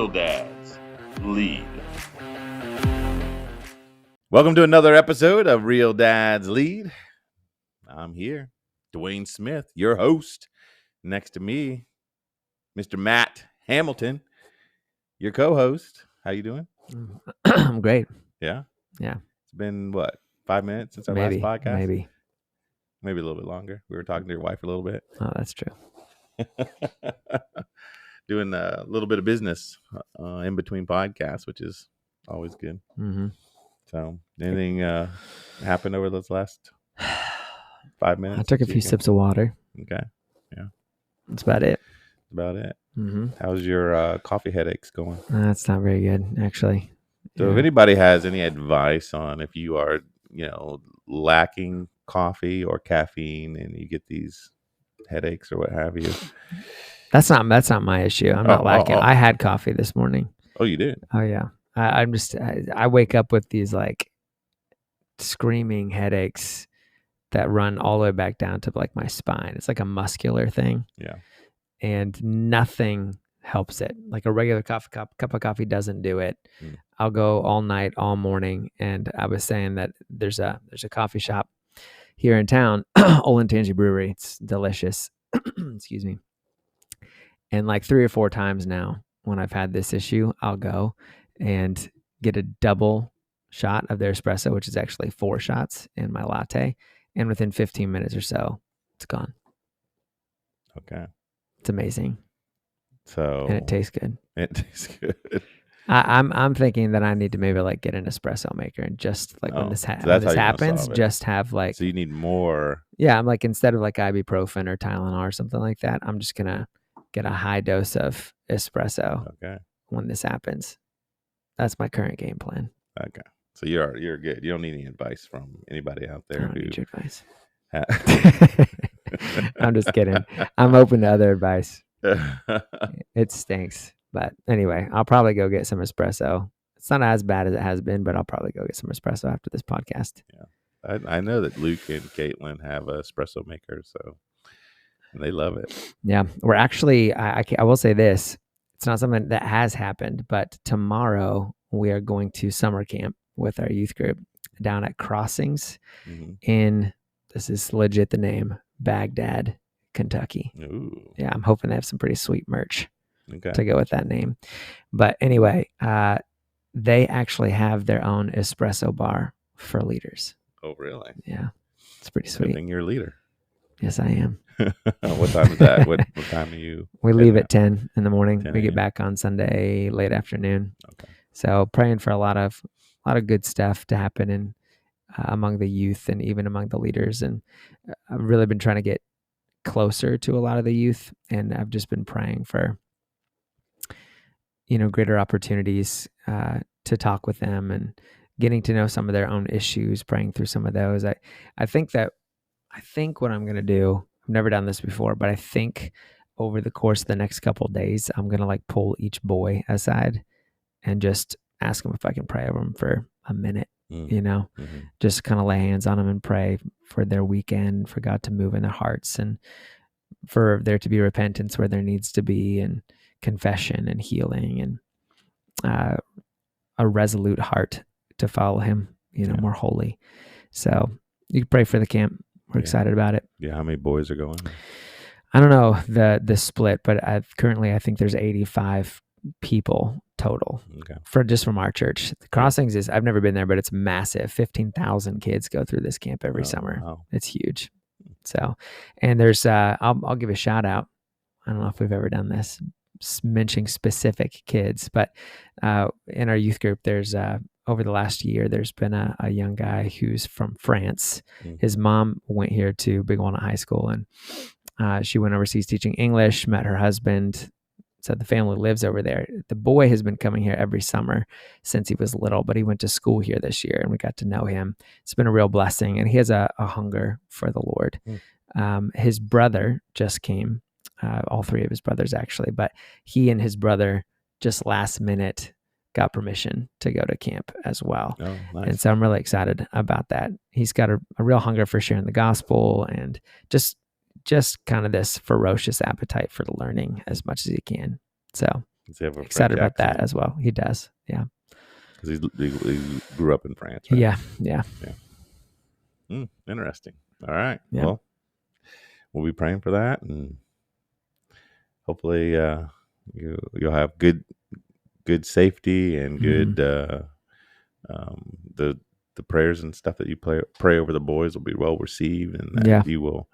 Real Dads Lead. Welcome to another episode of Real Dads Lead. I'm here, Dwayne Smith, your host. Next to me, Mr. Matt Hamilton, your co-host. How you doing? I'm great. Yeah? Yeah. It's been, 5 minutes since our last podcast? Maybe a little bit longer. We were talking to your wife a little bit. Oh, that's true. Doing a little bit of business in between podcasts, which is always good. Mm-hmm. So, anything happened over those last 5 minutes? I took a few sips of water. Okay. Yeah. That's about it. Mm-hmm. How's your coffee headaches going? That's not very good, actually. So if anybody has any advice on if you are, lacking coffee or caffeine and you get these headaches or what have you. That's not my issue. I'm not lacking. I had coffee this morning. Oh, you did? Oh, yeah. I wake up with these like screaming headaches that run all the way back down to like my spine. It's like a muscular thing. Yeah. And nothing helps it. Like a regular cup of coffee doesn't do it. I'll go all night, all morning. And I was saying that there's a coffee shop here in town, Olentangy Brewery. It's delicious. Excuse me. And like 3 or 4 times now, when I've had this issue, I'll go and get a double shot of their espresso, which is actually 4 shots in my latte. And within 15 minutes or so, it's gone. Okay. It's amazing. So and it tastes good. It tastes good. I'm thinking that I need to maybe like get an espresso maker and just like when this happens, just have like. So you need more. Yeah, I'm like instead of like ibuprofen or Tylenol or something like that, I'm just gonna get a high dose of espresso. Okay. When this happens, that's my current game plan. Okay, so you're good. You don't need any advice from anybody out there. I don't need your advice. Ha- I'm just kidding. I'm open to other advice. It stinks. But anyway, I'll probably go get some espresso. It's not as bad as it has been, but I'll probably go get some espresso after this podcast. Yeah. I know that Luke and Caitlin have a espresso maker, so and they love it. Yeah. We're actually, I will say this. It's not something that has happened, but tomorrow we are going to summer camp with our youth group down at Crossings in, this is legit the name, Baghdad, Kentucky. Ooh. Yeah, I'm hoping they have some pretty sweet merch to go with that name. But anyway, they actually have their own espresso bar for leaders. Oh, really? Yeah, it's pretty sweet. Good thing you're a leader. Yes, I am. What time is that? What time are you? We leave at 10 in the morning. We get a.m. back on Sunday late afternoon. Okay. So praying for a lot of good stuff to happen in among the youth and even among the leaders. And I've really been trying to get closer to a lot of the youth, and I've just been praying for greater opportunities to talk with them and getting to know some of their own issues, praying through some of those. I think what I'm going to do, I've never done this before, but I think over the course of the next couple of days, I'm going to like pull each boy aside and just ask them if I can pray over them for a minute, just kind of lay hands on them and pray for their weekend, for God to move in their hearts and for there to be repentance where there needs to be and confession and healing and a resolute heart to follow him, more holy. So you can pray for the camp. We're excited about it. Yeah. How many boys are going? I don't know the split, but currently I think there's 85 people total from our church. The Crossings is, I've never been there, but it's massive. 15,000 kids go through this camp every summer. Wow. It's huge. So, and there's, I'll give a shout out. I don't know if we've ever done this, mentioning specific kids, but in our youth group, there's over the last year, there's been a young guy who's from France. His mom went here to Big Walnut High School, and she went overseas teaching English, met her husband, so the family lives over there. The boy has been coming here every summer since he was little, but he went to school here this year, and we got to know him. It's been a real blessing, and he has a hunger for the Lord. His brother just came, all 3 of his brothers actually, but he and his brother just last minute got permission to go to camp as well. Oh, nice. And so I'm really excited about that. He's got a real hunger for sharing the gospel and just kind of this ferocious appetite for learning as much as he can. So excited about that as well. He does. Yeah. Because he grew up in France, right? Yeah. Interesting. All right. Yeah. Well, we'll be praying for that, and hopefully you'll have good safety and good the prayers and stuff that you pray over the boys will be well received, and that you will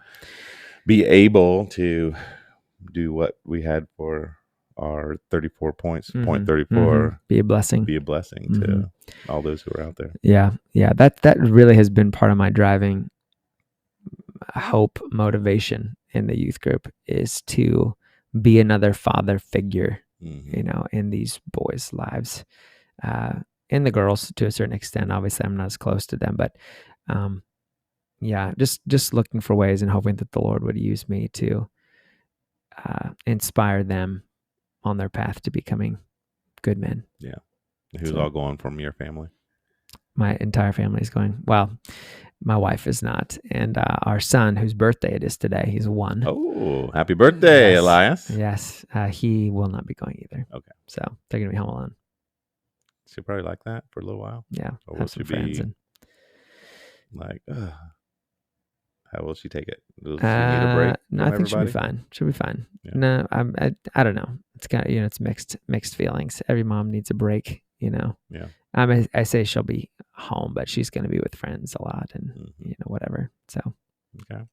be able to do what we had for our 34 points, point 34. Be a blessing. Be a blessing to all those who are out there. Yeah. That really has been part of my driving hope, motivation in the youth group, is to be another father figure, in these boys' lives, and the girls to a certain extent. Obviously, I'm not as close to them, but just looking for ways and hoping that the Lord would use me to inspire them on their path to becoming good men. Yeah. Who's all going from your family? My entire family is going. Well, my wife is not. And our son, whose birthday it is today, he's 1. Oh, happy birthday, yes. Elias. Yes. He will not be going either. Okay. So they're going to be home alone. She'll probably like that for a little while. Yeah. Or will she be like, how will she take it? Will she need a break? No, I think she'll be fine. She'll be fine. Yeah. No, I don't know. It's kind of, it's mixed feelings. Every mom needs a break, Yeah. I say she'll be home, but she's going to be with friends a lot and, whatever. So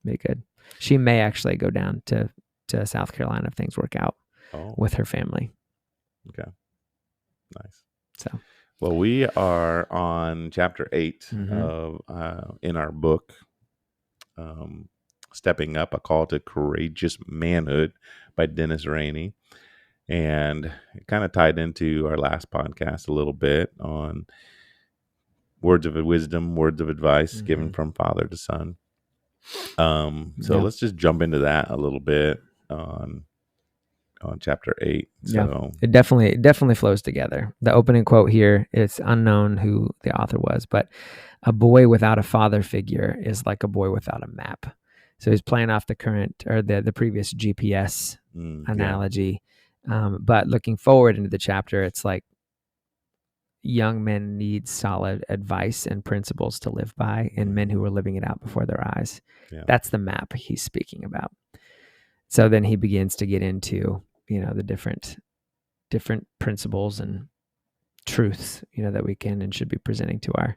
be good. She may actually go down to South Carolina if things work out with her family. Okay. Nice. So, well, we are on chapter 8 of in our book, Stepping Up, A Call to Courageous Manhood by Dennis Rainey. And it kind of tied into our last podcast a little bit on words of wisdom, words of advice given from father to son. So let's just jump into that a little bit on chapter 8. So it definitely flows together. The opening quote here, it's unknown who the author was, but a boy without a father figure is like a boy without a map. So he's playing off the current or the previous GPS analogy. But looking forward into the chapter, it's like young men need solid advice and principles to live by, and men who are living it out before their eyes. Yeah. That's the map he's speaking about. So then he begins to get into, the different principles and truths, that we can and should be presenting to our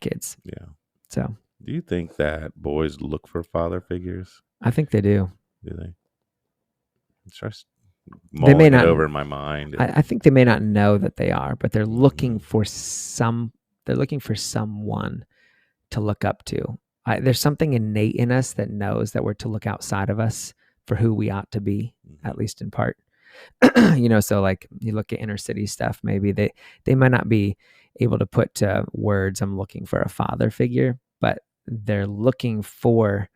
kids. Yeah. So do you think that boys look for father figures? I think they do. Do they? They may not over in my mind. I think they may not know that they are, but they're looking for someone to look up to. There's something innate in us that knows that we're to look outside of us for who we ought to be, at least in part. So like you look at inner city stuff, maybe they might not be able to put to words, I'm looking for a father figure, but they're looking for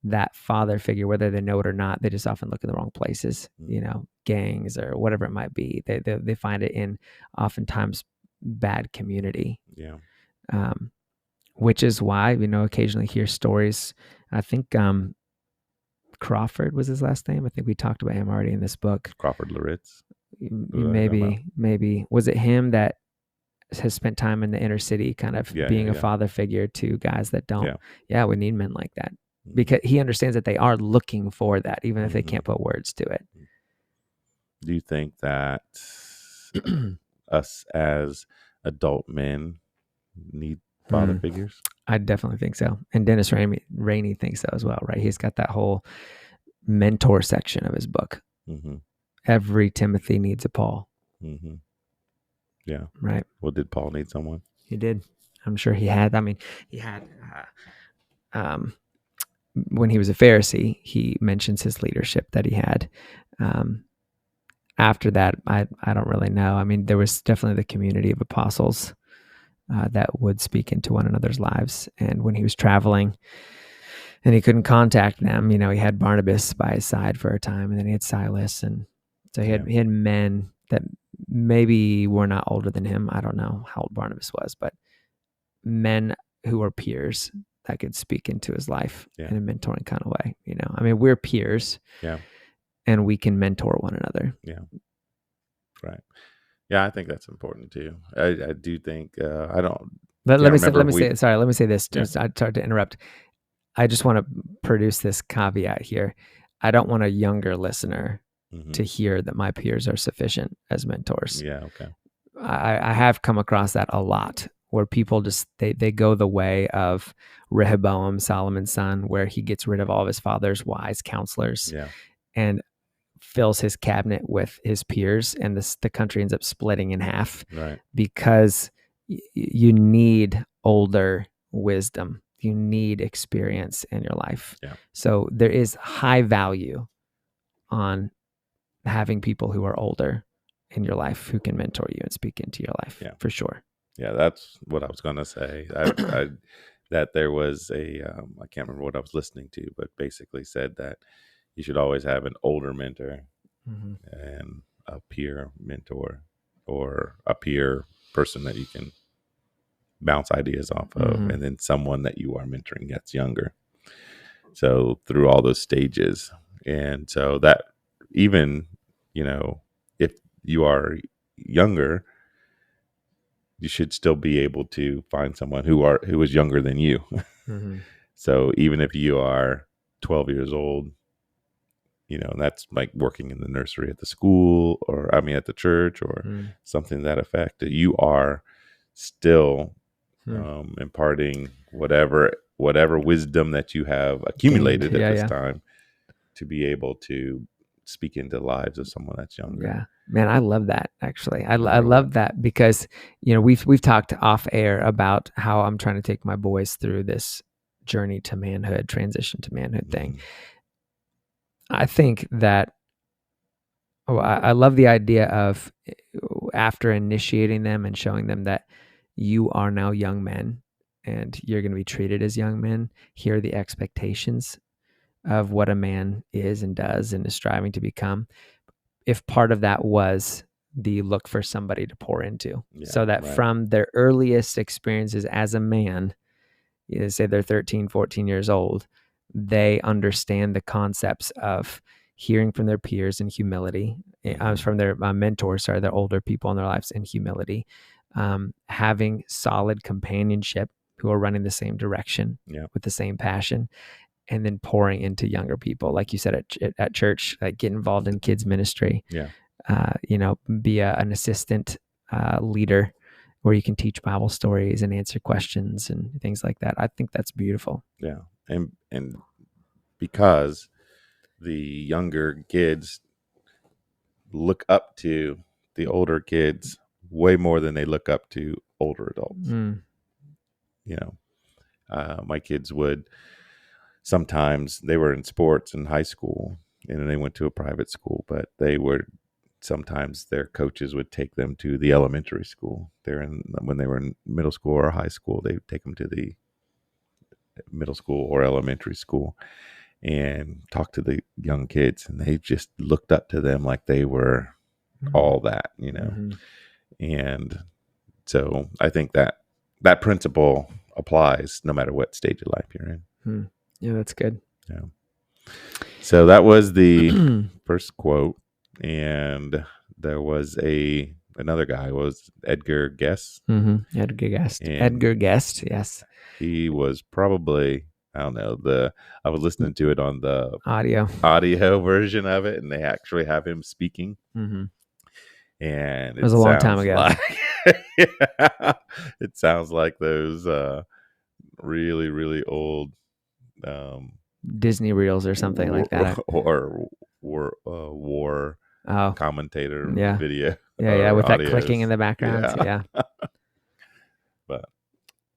that father figure, whether they know it or not. They just often look in the wrong places, gangs or whatever it might be. They find it in oftentimes bad community. Yeah. Which is why, occasionally hear stories. I think Crawford was his last name. I think we talked about him already in this book. Crawford Loritz. Maybe. Was it him that has spent time in the inner city kind of being a father figure to guys that don't? Yeah, we need men like that. Because he understands that they are looking for that, even if they can't put words to it. Do you think that us as adult men need father figures? I definitely think so. And Dennis Rainey thinks so as well, right? He's got that whole mentor section of his book. Every Timothy needs a Paul. Yeah. Right. Well, did Paul need someone? He did. I'm sure he had. I mean, he had... when he was a Pharisee, he mentions his leadership that he had. After that, I don't really know. I mean, there was definitely the community of apostles that would speak into one another's lives. And when he was traveling and he couldn't contact them, he had Barnabas by his side for a time, and then he had Silas. And so he had men that maybe were not older than him. I don't know how old Barnabas was, but men who were peers that could speak into his life in a mentoring kind of way. I mean, we're peers, and we can mentor one another. Yeah. Right. Yeah, I think that's important too. I do think I don't. Let me say this. Yeah. I tried to interrupt. I just want to produce this caveat here. I don't want a younger listener to hear that my peers are sufficient as mentors. Yeah. Okay. I have come across that a lot, where people just they go the way of Rehoboam, Solomon's son, where he gets rid of all of his father's wise counselors and fills his cabinet with his peers, and the country ends up splitting in half, right? Because you need older wisdom, you need experience in your life. Yeah. So there is high value on having people who are older in your life who can mentor you and speak into your life. Yeah. For sure. Yeah, that's what I was going to say. That there was I can't remember what I was listening to, but basically said that you should always have an older mentor and a peer mentor, or a peer person that you can bounce ideas off of, and then someone that you are mentoring that's younger. So through all those stages, and so that even, if you are younger, you should still be able to find someone who is younger than you. So even if you are 12 years old, and that's like working in the nursery at the school, or at the church, or something to that effect, that you are still imparting whatever wisdom that you have accumulated at this time, to be able to speak into the lives of someone that's younger. Yeah, man, I love that. Actually, I love that, because we've talked off air about how I'm trying to take my boys through this journey to manhood, transition to manhood thing. I think that I love the idea of, after initiating them and showing them that you are now young men and you're going to be treated as young men, here are the expectations of what a man is and does and is striving to become. If part of that was the look for somebody to pour into, so that from their earliest experiences as a man, say they're 13, 14 years old, they understand the concepts of hearing from their peers in humility, from their mentors, their older people in their lives in humility, having solid companionship who are running the same direction with the same passion, and then pouring into younger people, like you said at church, like get involved in kids ministry. Be an assistant leader where you can teach Bible stories and answer questions and things like that. I think that's beautiful. Yeah, and because the younger kids look up to the older kids way more than they look up to older adults. My kids would sometimes, they were in sports in high school, and they went to a private school, but sometimes their coaches would take them to the elementary school. When they were in middle school or high school, they would take them to the middle school or elementary school and talk to the young kids, and they just looked up to them like they were all that, and so I think that principle applies no matter what stage of life you're in. Yeah, that's good. Yeah. So that was the first quote, and there was another guy, was Edgar Guest. Edgar Guest. Edgar Guest, yes. He was probably, I don't know, I was listening to it on the audio version of it, and they actually have him speaking. And it was a long time ago. It sounds like those really, really old Disney reels or something like that, or war commentator video. With that clicking in the background. But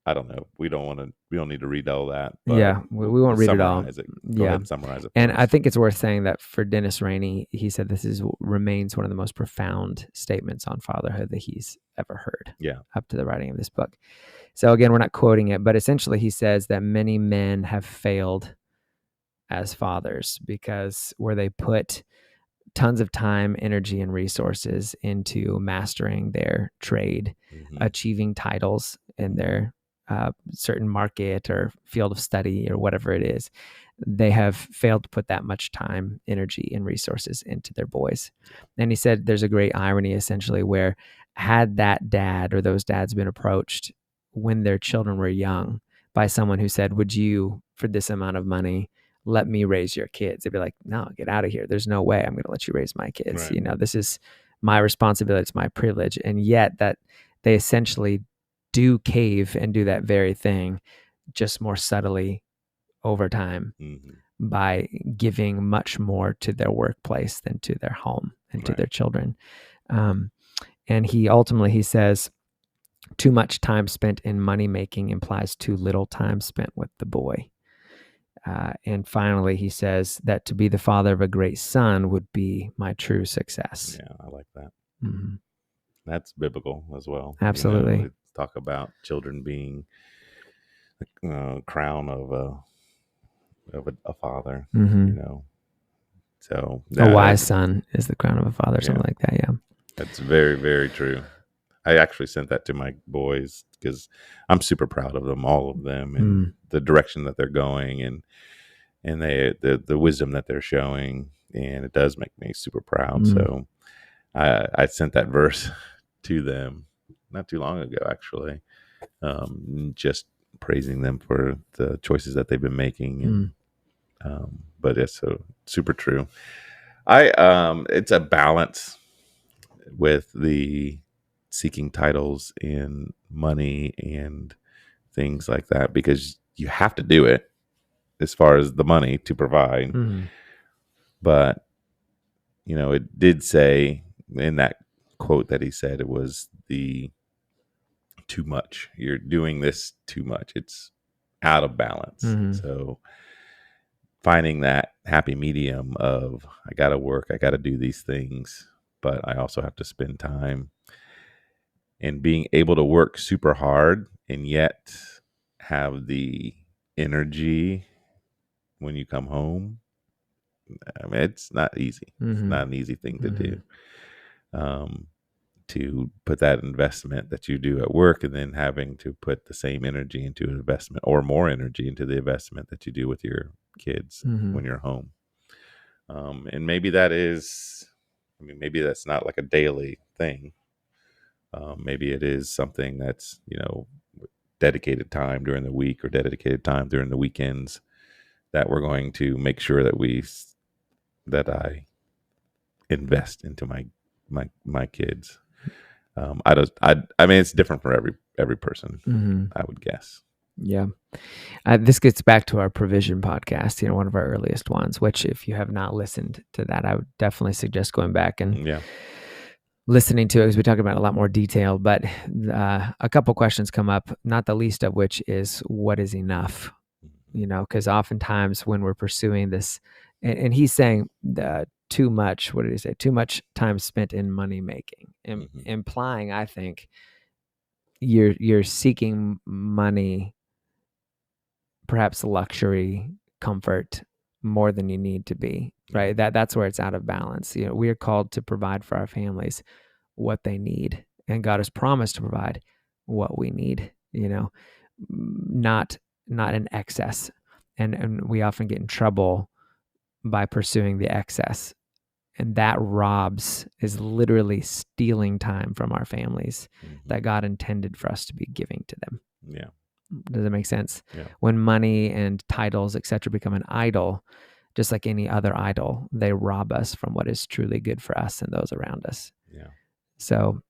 I don't know. We don't need to read all that. But we won't read it all. Go ahead and summarize it. And I think it's worth saying that for Dennis Rainey, he said this remains one of the most profound statements on fatherhood that he's ever heard. Up to the writing of this book. So again, we're not quoting it, but essentially he says that many men have failed as fathers because where they put tons of time, energy, and resources into mastering their trade, achieving titles in their certain market or field of study or whatever it is, they have failed to put that much time, energy, and resources into their boys. And he said there's a great irony essentially where had that dad or those dads been approached when their children were young by someone who said, would you, for this amount of money, let me raise your kids? They'd be like, no, get out of here. There's no way I'm going to let you raise my kids. Right. You know, this is my responsibility. It's my privilege. And yet that they essentially do cave and do that very thing, just more subtly over time by giving much more to their workplace than to their home and to their children. And he says, too much time spent in money making implies too little time spent with the boy. And finally, he says that to be the father of a great son would be my true success. Yeah, I like that. Mm-hmm. That's biblical as well. Absolutely. You know, talk about children being the crown of a father. Mm-hmm. You know, so a wise son is the crown of a father, something like that. Yeah, that's very, very true. I actually sent that to my boys because I'm super proud of them, all of them, and the direction that they're going, and the wisdom that they're showing, and it does make me super proud. So I sent that verse to them not too long ago, actually, just praising them for the choices that they've been making, and but it's so super true. It's a balance with the seeking titles and money and things like that, because you have to do it as far as the money to provide. But, you know, it did say in that quote that he said it was the too much. You're doing this too much. It's out of balance. So finding that happy medium of I got to work, I got to do these things, but I also have to spend time, and being able to work super hard and yet have the energy when you come home. I mean, it's not easy. It's not an easy thing to do. To put that investment that you do at work and then having to put the same energy into an investment or more energy into the investment that you do with your kids when you're home. And maybe that is, I mean, maybe that's not like a daily thing. Maybe it is something that's, you know, dedicated time during the week or dedicated time during the weekends that we're going to make sure that I invest into my kids. I mean, it's different for every person, I would guess. Yeah. This gets back to our provision podcast, you know, one of our earliest ones, which if you have not listened to that, I would definitely suggest going back and listening to it, because we talk about a lot more detail. But a couple questions come up, not the least of which is what is enough? You know, because oftentimes when we're pursuing this, and he's saying too much, what did he say? Too much time spent in money making, implying, I think, you're seeking money, perhaps luxury, comfort, more than you need to be, right? That's where it's out of balance. You know, we are called to provide for our families what they need, and God has promised to provide what we need, you know, not in excess. And we often get in trouble by pursuing the excess. And that is literally stealing time from our families that God intended for us to be giving to them. Yeah. Does that make sense? Yeah. When money and titles, etc., become an idol, just like any other idol, they rob us from what is truly good for us and those around us. Yeah. So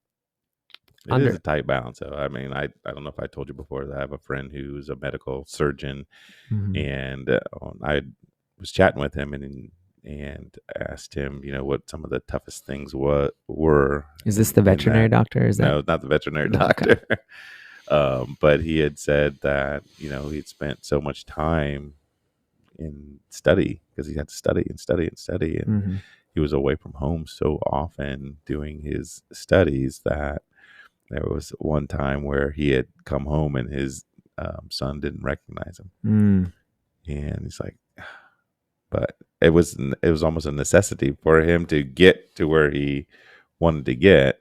it is a tight balance. So, I mean, I don't know if I told you before that I have a friend who's a medical surgeon, and I was chatting with him and asked him, you know, what some of the toughest things were. Is this the veterinary doctor? No, not the veterinary doctor. But he had said that, you know, he'd spent so much time in study because he had to study and study and study. And he was away from home so often doing his studies that there was one time where he had come home and his son didn't recognize him. And he's like, but it was almost a necessity for him to get to where he wanted to get.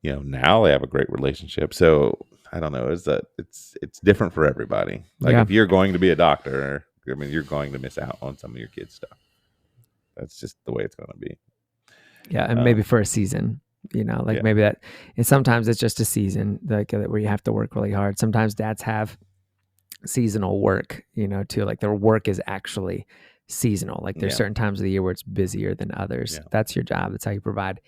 You know, now they have a great relationship. So I don't know. Is that it's different for everybody. Like if you're going to be a doctor, I mean, you're going to miss out on some of your kids' stuff. That's just the way it's going to be. Yeah, and maybe for a season, maybe that. And sometimes it's just a season, like where you have to work really hard. Sometimes dads have seasonal work, too. Like their work is actually seasonal. Like there's certain times of the year where it's busier than others. Yeah. That's your job. That's how you provide.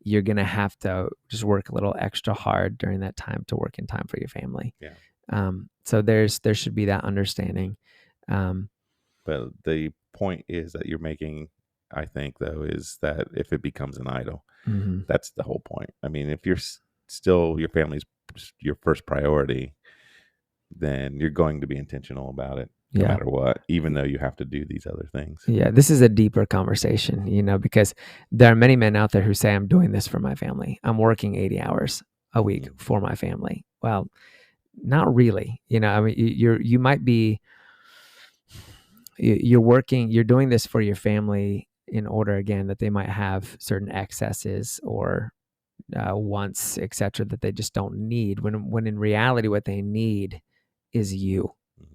You're going to have to just work a little extra hard during that time to work in time for your family. Yeah. So there should be that understanding. But the point is that you're making, I think, though, is that if it becomes an idol, that's the whole point. I mean, if you're still, your family's your first priority, then you're going to be intentional about it no matter what, even though you have to do these other things. Yeah, this is a deeper conversation, because there are many men out there who say, I'm doing this for my family. I'm working 80 hours a week for my family. Well, not really. I mean, you might be, you're doing this for your family in order, again, that they might have certain excesses or wants, etc., that they just don't need, when in reality what they need is you.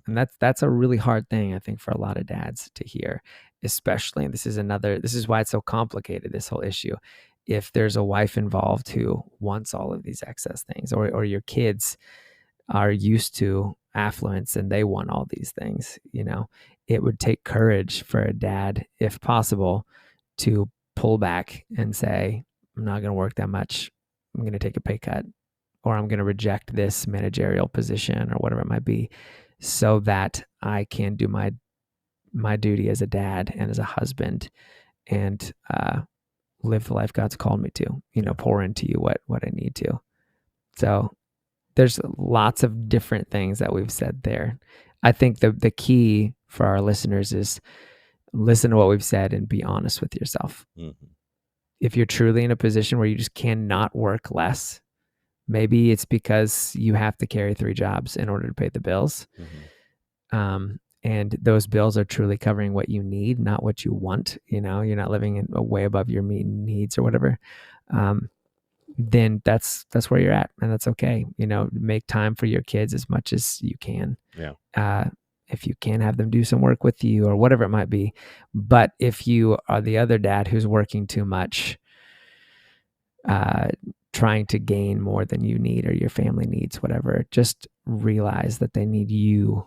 And that's a really hard thing, I think, for a lot of dads to hear, especially, and this is why it's so complicated, this whole issue. If there's a wife involved who wants all of these excess things, or your kids are used to affluence and they want all these things, it would take courage for a dad, if possible, to pull back and say, I'm not going to work that much. I'm going to take a pay cut, or I'm going to reject this managerial position or whatever it might be, so that I can do my duty as a dad and as a husband and live the life God's called me to, pour into you what I need to. So there's lots of different things that we've said there. I think the key for our listeners is listen to what we've said and be honest with yourself. Mm-hmm. If you're truly in a position where you just cannot work less, maybe it's because you have to carry 3 jobs in order to pay the bills. Mm-hmm. And those bills are truly covering what you need, not what you want. You're not living in way above your needs or whatever. Then that's where you're at, and that's okay. Make time for your kids as much as you can. Yeah. If you can, have them do some work with you or whatever it might be. But if you are the other dad who's working too much, trying to gain more than you need or your family needs, whatever, just realize that they need you,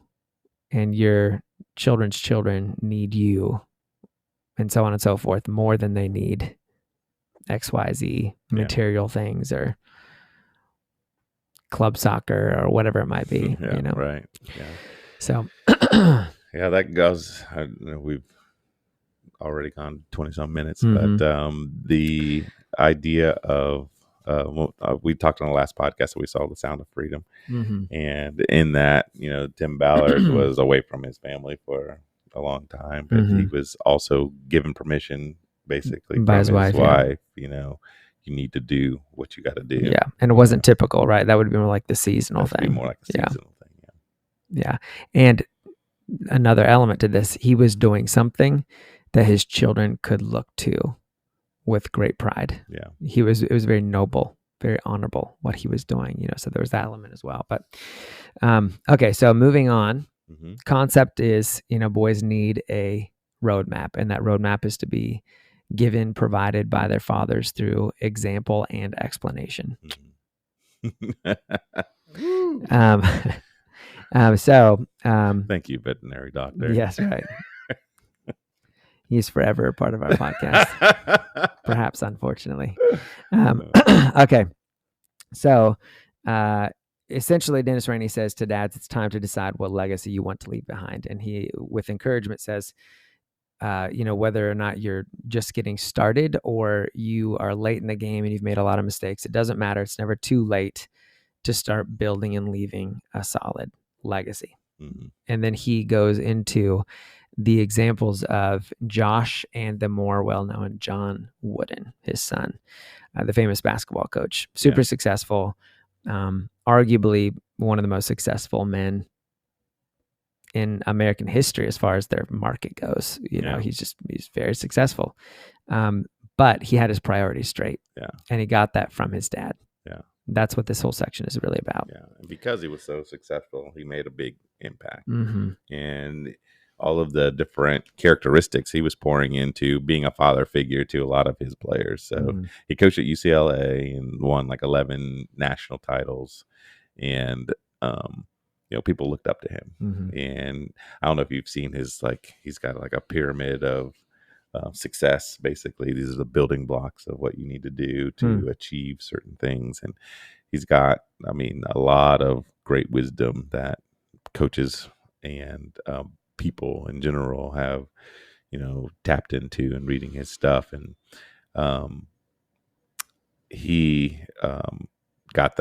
and your children's children need you, and so on and so forth, more than they need XYZ material things or club soccer or whatever it might be. Right. Yeah. So yeah, that goes. We've already gone 20-some minutes, but the idea of we talked on the last podcast that we saw The Sound of Freedom, and in that, Tim Ballard was away from his family for a long time, but he was also given permission, basically, by his wife. You need to do what you got to do. Yeah, and it wasn't typical, right? That would be more like the seasonal thing. More like a seasonal thing. Yeah, and another element to this, he was doing something that his children could look to with great pride. Yeah, it was very noble, very honorable what he was doing. So there was that element as well. But okay, so moving on. Concept is, boys need a roadmap, and that roadmap is to be provided by their fathers through example and explanation. Thank you, veterinary doctor. Yes, right. He's forever a part of our podcast, perhaps, unfortunately. Okay. So essentially, Dennis Rainey says to dads, it's time to decide what legacy you want to leave behind. And he, with encouragement, says, whether or not you're just getting started or you are late in the game and you've made a lot of mistakes, it doesn't matter. It's never too late to start building and leaving a solid legacy. Mm-hmm. And then he goes into the examples of Josh and the more well-known John Wooden, his son, the famous basketball coach, super successful, arguably one of the most successful men in American history as far as their market goes. He's very successful. But he had his priorities straight. Yeah. And he got that from his dad. Yeah. That's what this whole section is really about. Yeah, and because he was so successful, he made a big impact. Mm-hmm. And all of the different characteristics he was pouring into being a father figure to a lot of his players. So he coached at UCLA and won like 11 national titles. And, people looked up to him. And I don't know if you've seen his, he's got like a pyramid of success. Basically, these are the building blocks of what you need to do to achieve certain things. And he's got, a lot of great wisdom that coaches and people in general have, tapped into and reading his stuff. And he got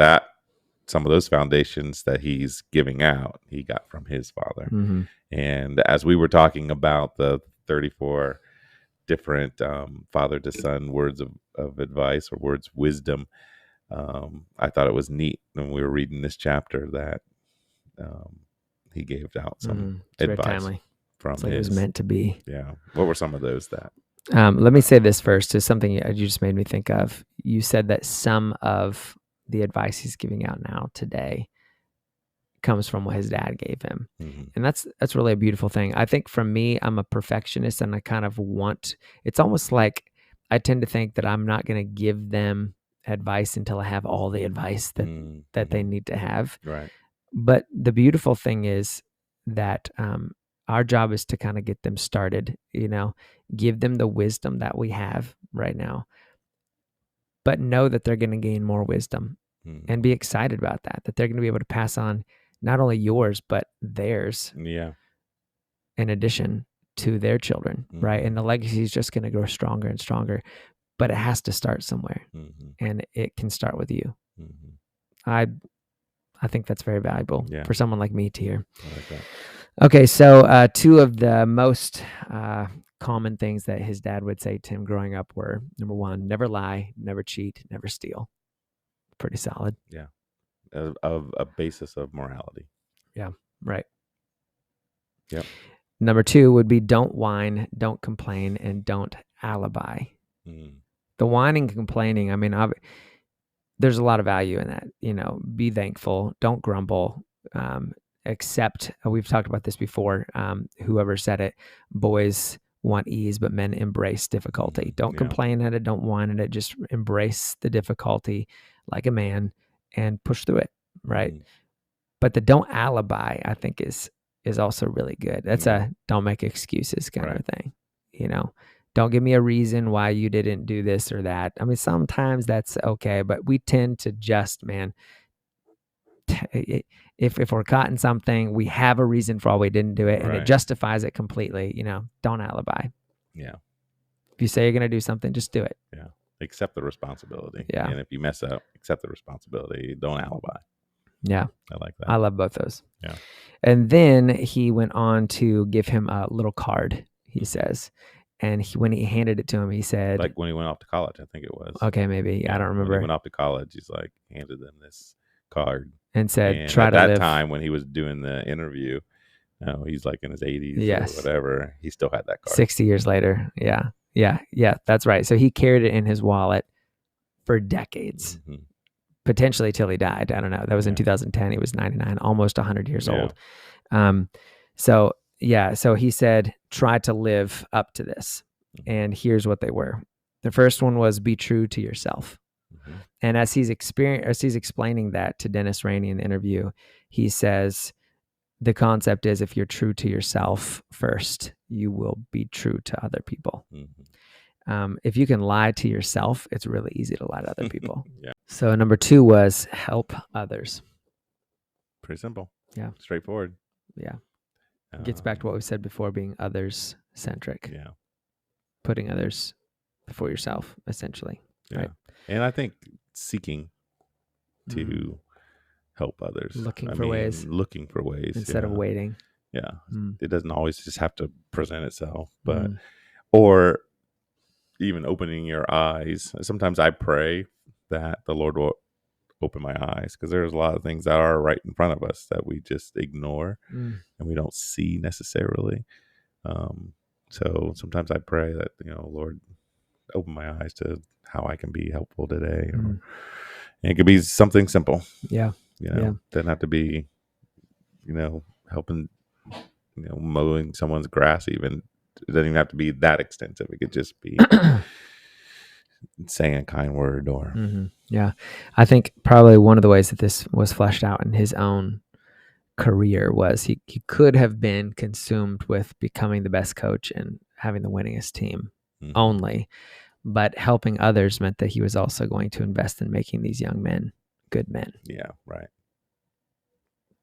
some of those foundations that he's giving out, he got from his father. And as we were talking about the 34 different father to son words of advice or words of wisdom, I thought it was neat when we were reading this chapter that he gave out some advice from it was meant to be. Yeah. What were some of those that? Let me say this first, is something you just made me think of. You said that some of the advice he's giving out now today comes from what his dad gave him. And that's really a beautiful thing. I think for me, I'm a perfectionist, and I kind of it's almost like I tend to think that I'm not going to give them advice until I have all the advice that they need to have. Right. But the beautiful thing is that our job is to kind of get them started, give them the wisdom that we have right now, but know that they're going to gain more wisdom and be excited about that they're going to be able to pass on not only yours, but theirs. Yeah. In addition to their children, right? And the legacy is just going to grow stronger and stronger, but it has to start somewhere, and it can start with you. I think that's very valuable for someone like me to hear. I like that. Okay, so two of the most common things that his dad would say to him growing up were, number one, never lie, never cheat, never steal. Pretty solid. Yeah. Of a basis of morality. Yeah, right. Yep. Number two would be don't whine, don't complain, and don't alibi. The whining and complaining, there's a lot of value in that. Be thankful, don't grumble, accept. We've talked about this before. Whoever said it, boys want ease, but men embrace difficulty. Don't complain at it, don't whine at it, just embrace the difficulty like a man and push through it, right? But the don't alibi, I think, is also really good. That's a don't make excuses kind of a thing. Don't give me a reason why you didn't do this or that. Sometimes that's okay, but we tend to just, if we're caught in something, we have a reason for why we didn't do it, and it justifies it completely. Don't alibi. Yeah. If you say you're going to do something, just do it. Yeah. Accept the responsibility. Yeah. And if you mess up, accept the responsibility. Don't alibi. Yeah. I like that. I love both those. Yeah. And then he went on to give him a little card, he says. And when he handed it to him, he said, like when he went off to college, I think it was. Okay, maybe. Yeah, I don't remember. When he went off to college, he's like handed them this card. And said, and try at to that live. time when he was doing the interview, he's like in his 80s or whatever, he still had that card. 60 years later. Yeah, that's right. So he carried it in his wallet for decades, potentially till he died. I don't know. That was in 2010. He was 99, almost 100 years old. So he said, try to live up to this. And here's what they were. The first one was be true to yourself. And as he's explaining that to Dennis Rainey in the interview, he says, the concept is if you're true to yourself first, you will be true to other people. If you can lie to yourself, it's really easy to lie to other people. So number two was help others. Pretty simple. Yeah. Straightforward. Yeah. Gets back to what we said before, being others centric. Yeah. Putting others before yourself, essentially. Yeah. Right. And I think seeking to help others. Looking for ways. Instead of waiting. Yeah. It doesn't always just have to present itself, but, or even opening your eyes. Sometimes I pray that the Lord will open my eyes, because there's a lot of things that are right in front of us that we just ignore and we don't see necessarily. So sometimes I pray that, Lord, open my eyes to how I can be helpful today, And it could be something simple. Yeah. Doesn't have to be, helping, mowing someone's grass even. It doesn't even have to be that extensive. It could just be saying a kind word or. Mm-hmm. Yeah. I think probably one of the ways that this was fleshed out in his own career was he could have been consumed with becoming the best coach and having the winningest team only, but helping others meant that he was also going to invest in making these young men good men. Yeah, right.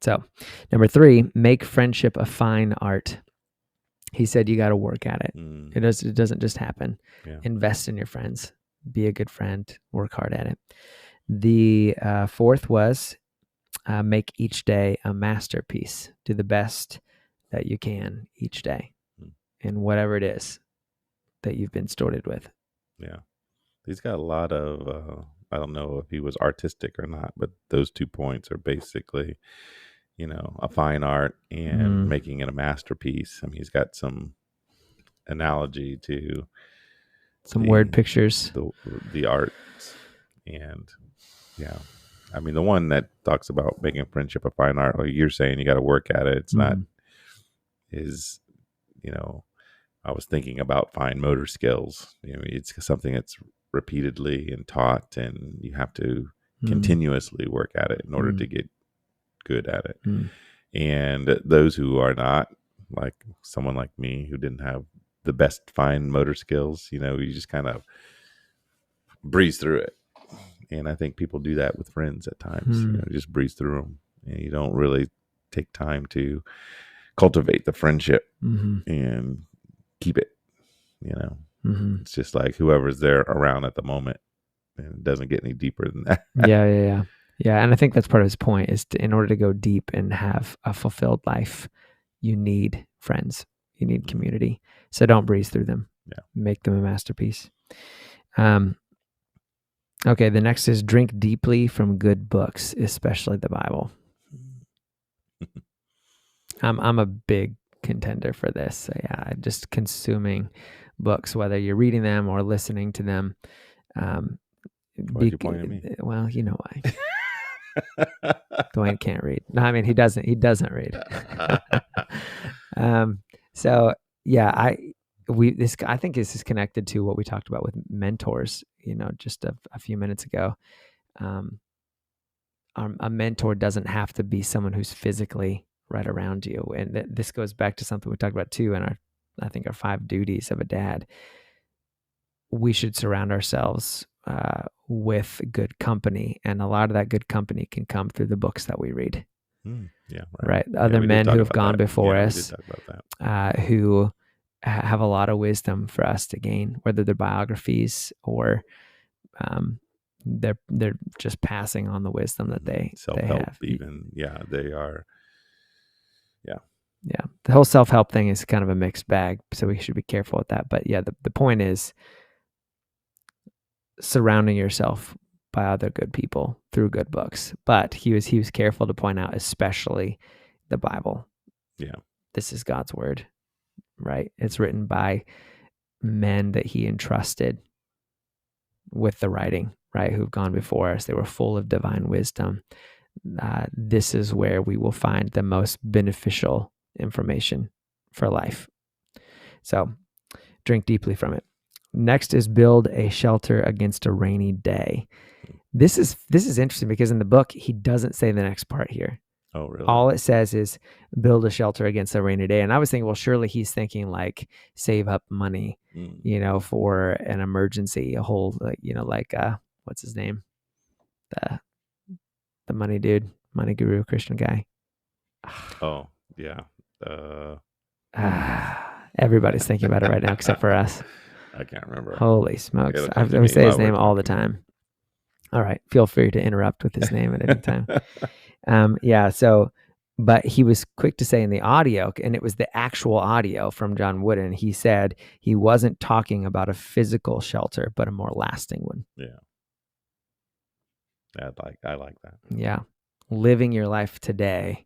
So, number 3, make friendship a fine art. He said you got to work at it. It doesn't just happen. Yeah. Invest in your friends. Be a good friend. Work hard at it. The 4th was make each day a masterpiece. Do the best that you can each day in whatever it is that you've been stewarded with. Yeah. He's got a lot of, I don't know if he was artistic or not, but those 2 points are basically, a fine art and making it a masterpiece. I mean, he's got some analogy to some word pictures, the arts. And yeah, I mean, the one that talks about making friendship a fine art, like you're saying, you got to work at it. It's not I was thinking about fine motor skills. It's something that's repeatedly and taught, and you have to continuously work at it in order to get good at it. And those who are not, like someone like me who didn't have the best fine motor skills, you just kind of breeze through it. And I think people do that with friends at times. Just breeze through them, and you don't really take time to cultivate the friendship and keep it. It's just like whoever's there around at the moment, and it doesn't get any deeper than that. Yeah. And I think that's part of his point is in order to go deep and have a fulfilled life, you need friends, you need community. So don't breeze through them. Make them a masterpiece. Okay, the next is drink deeply from good books, especially the Bible. I'm a big contender for this. So yeah, just consuming books, whether you're reading them or listening to them. Why are you pointing at me? Well, you know why. Dwayne can't read. No, I mean he doesn't read. So yeah, I think this is connected to what we talked about with mentors, just a few minutes ago. A mentor doesn't have to be someone who's physically right around you. And this goes back to something we talked about too in I think our 5 duties of a dad. We should surround ourselves with good company. And a lot of that good company can come through the books that we read. Yeah. Right. Other men who have gone before us who have a lot of wisdom for us to gain, whether they're biographies or they're just passing on the wisdom that they have. Even. Yeah, they are. Yeah. The whole self-help thing is kind of a mixed bag, so we should be careful with that. But yeah, the point is surrounding yourself by other good people through good books. But he was careful to point out, especially the Bible. Yeah. This is God's word, right? It's written by men that he entrusted with the writing, right? Who've gone before us. They were full of divine wisdom. This is where we will find the most beneficial information for life. So drink deeply from it. Next is build a shelter against a rainy day. This is interesting because in the book, he doesn't say the next part here. Oh, really? All it says is build a shelter against a rainy day. And I was thinking, well, surely he's thinking like save up money, for an emergency, a whole, what's his name? The money dude, money guru, Christian guy. Oh, yeah. Everybody's thinking about it right now except for us. I can't remember. Holy smokes. I would say his name all the time. All right. Feel free to interrupt with his name at any time. But he was quick to say in the audio, and it was the actual audio from John Wooden, he said he wasn't talking about a physical shelter, but a more lasting one. Yeah. I like that. Yeah. Living your life today.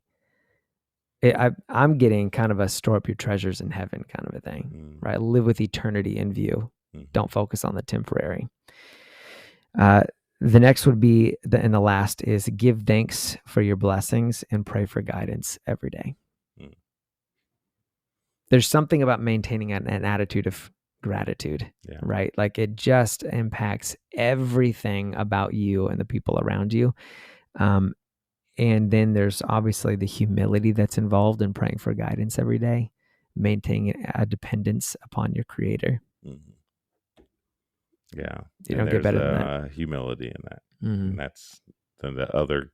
I'm getting kind of a store up your treasures in heaven kind of a thing, right? Live with eternity in view. Don't focus on the temporary. The next would be, and the last is give thanks for your blessings and pray for guidance every day. There's something about maintaining an attitude of gratitude, right? Like it just impacts everything about you and the people around you. And then there's obviously the humility that's involved in praying for guidance every day, maintaining a dependence upon your Creator. Yeah. You don't get better than that. Humility in that. And that's the other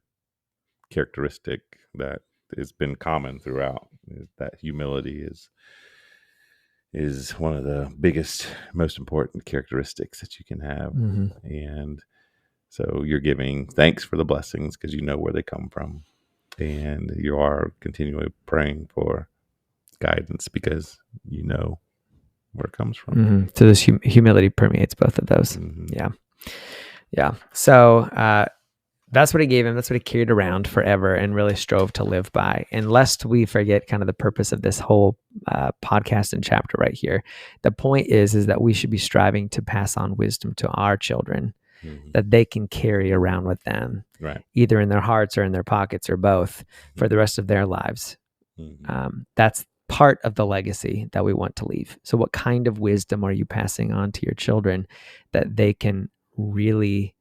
characteristic that has been common throughout, is that humility is one of the biggest, most important characteristics that you can have. And so you're giving thanks for the blessings because you know where they come from. And you are continually praying for guidance because you know where it comes from. So this humility permeates both of those. Yeah. So that's what he gave him. That's what he carried around forever and really strove to live by. And lest we forget kind of the purpose of this whole podcast and chapter right here, the point is that we should be striving to pass on wisdom to our children that they can carry around with them, either in their hearts or in their pockets or both, for the rest of their lives. That's part of the legacy that we want to leave. So what kind of wisdom are you passing on to your children that they can really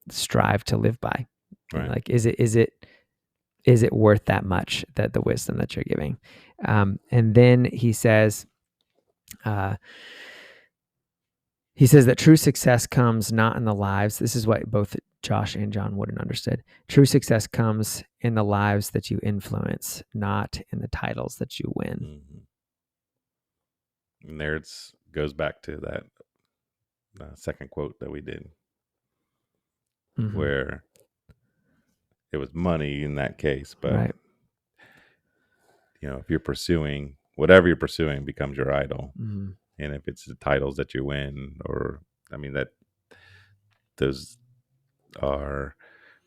strive to live by? Like, is it worth that much, that the wisdom that you're giving? And then he says that true success comes not in the lives. This is what both Josh and John Wooden understood. True success comes in the lives that you influence, not in the titles that you win. And there goes back to that second quote that we did, where it was money in that case, but if you're pursuing, whatever you're pursuing becomes your idol. And if it's the titles that you win, or that those are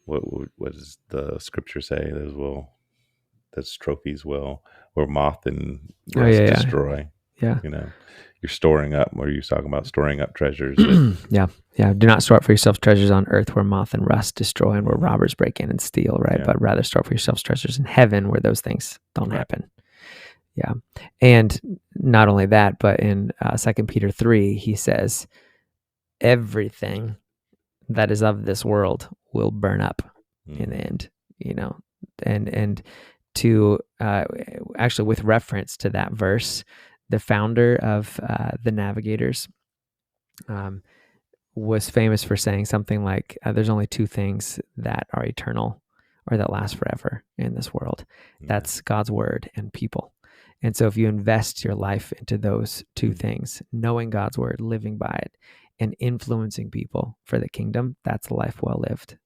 what does the scripture say? Those trophies where moth and rust destroy. You're storing up. What are you talking about? Storing up treasures. Yeah. Do not store up for yourselves treasures on earth where moth and rust destroy and where robbers break in and steal, right? But rather store up for yourselves treasures in heaven where those things don't happen. Yeah. And not only that, but in 2 Peter 3, he says, everything that is of this world will burn up in the end, and to actually, with reference to that verse, the founder of the Navigators was famous for saying something like, there's only two things that are eternal or that last forever in this world. That's God's word and people. And so if you invest your life into those two things, knowing God's word, living by it, and influencing people for the kingdom, that's a life well lived.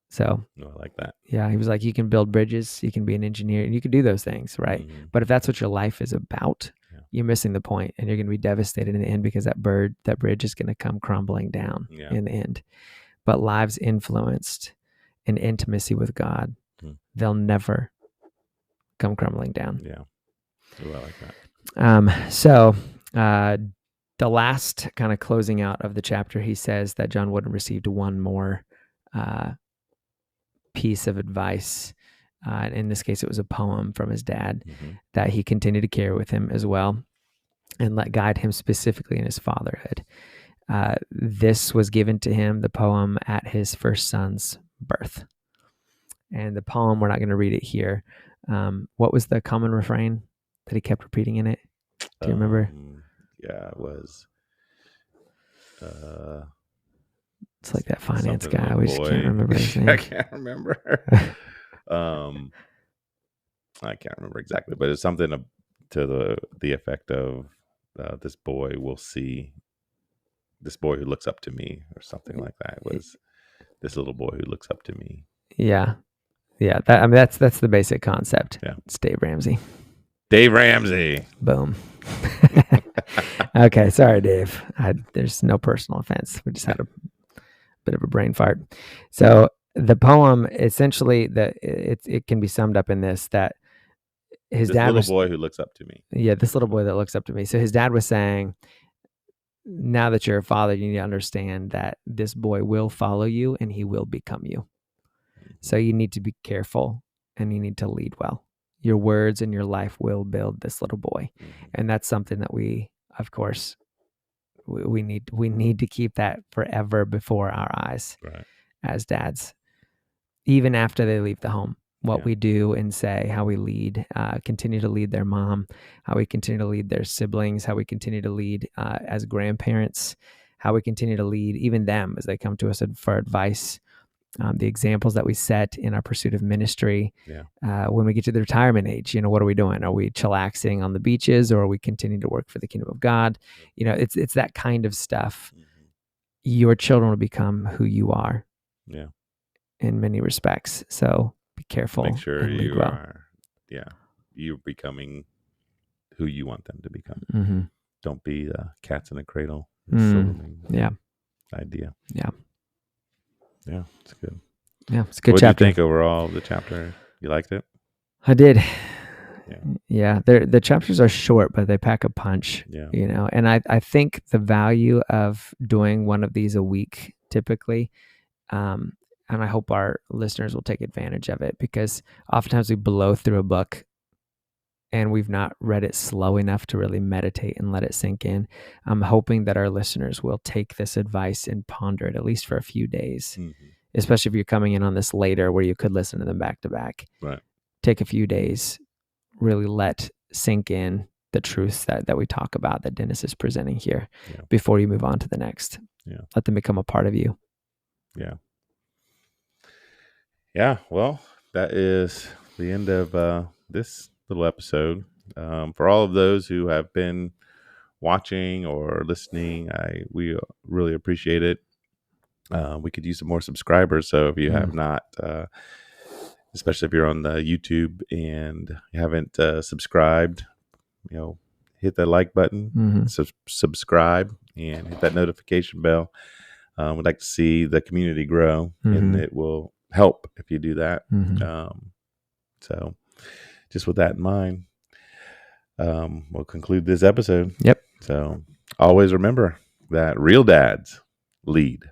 So I like that. Yeah, he was like, you can build bridges, you can be an engineer, and you can do those things, right? But if that's what your life is about, you're missing the point, and you're going to be devastated in the end because that bridge is going to come crumbling down in the end. But lives influenced in intimacy with God, they'll never come crumbling down. Yeah. Ooh, I like that. So the last kind of closing out of the chapter, he says that John Wooden received one more piece of advice. In this case, it was a poem from his dad that he continued to carry with him as well and let guide him specifically in his fatherhood. This was given to him, the poem, at his first son's birth. And the poem, we're not going to read it here. What was the common refrain that he kept repeating in it? Do you remember? Yeah, it was. It's like that finance guy. We just can't remember his name. I can't remember. I can't remember exactly, but it's something to the effect of this boy will see, this boy who looks up to me, or something like that. It was this little boy who looks up to me. Yeah. That's the basic concept. Yeah. It's Dave Ramsey. Boom. Okay, sorry, Dave. There's no personal offense. We just had a bit of a brain fart. So the poem, essentially, it can be summed up in this, that his dad little boy who looks up to me. Yeah, this little boy that looks up to me. So his dad was saying, now that you're a father, you need to understand that this boy will follow you and he will become you. So you need to be careful and you need to lead well. Your words and your life will build this little boy. And that's something that we, of course, we need to keep that forever before our eyes as dads, even after they leave the home. What we do and say, how we lead, continue to lead their mom, how we continue to lead their siblings, how we continue to lead as grandparents, how we continue to lead even them as they come to us for advice. The examples that we set in our pursuit of ministry. When we get to the retirement age, what are we doing? Are we chillaxing on the beaches, or are we continuing to work for the kingdom of God? It's that kind of stuff. Your children will become who you are. In many respects. So be careful. Make sure you are. You're becoming who you want them to become. Don't be cats in a cradle. Idea. Yeah, it's good. Yeah, it's a good what chapter. What do you think overall of the chapter? You liked it? I did. Yeah. The chapters are short, but they pack a punch. And I think the value of doing one of these a week typically, and I hope our listeners will take advantage of it, because oftentimes we blow through a book and we've not read it slow enough to really meditate and let it sink in. I'm hoping that our listeners will take this advice and ponder it at least for a few days, especially if you're coming in on this later where you could listen to them back to back. Take a few days, really let sink in the truths that we talk about, that Dennis is presenting here before you move on to the next. Let them become a part of you. Well, that is the end of this little episode. For all of those who have been watching or listening, we really appreciate it. We could use some more subscribers, so if you have not, especially if you're on the YouTube and you haven't subscribed, hit that like button, subscribe, and hit that notification bell. We'd like to see the community grow, and it will help if you do that. So just with that in mind, we'll conclude this episode. So always remember that real dads lead.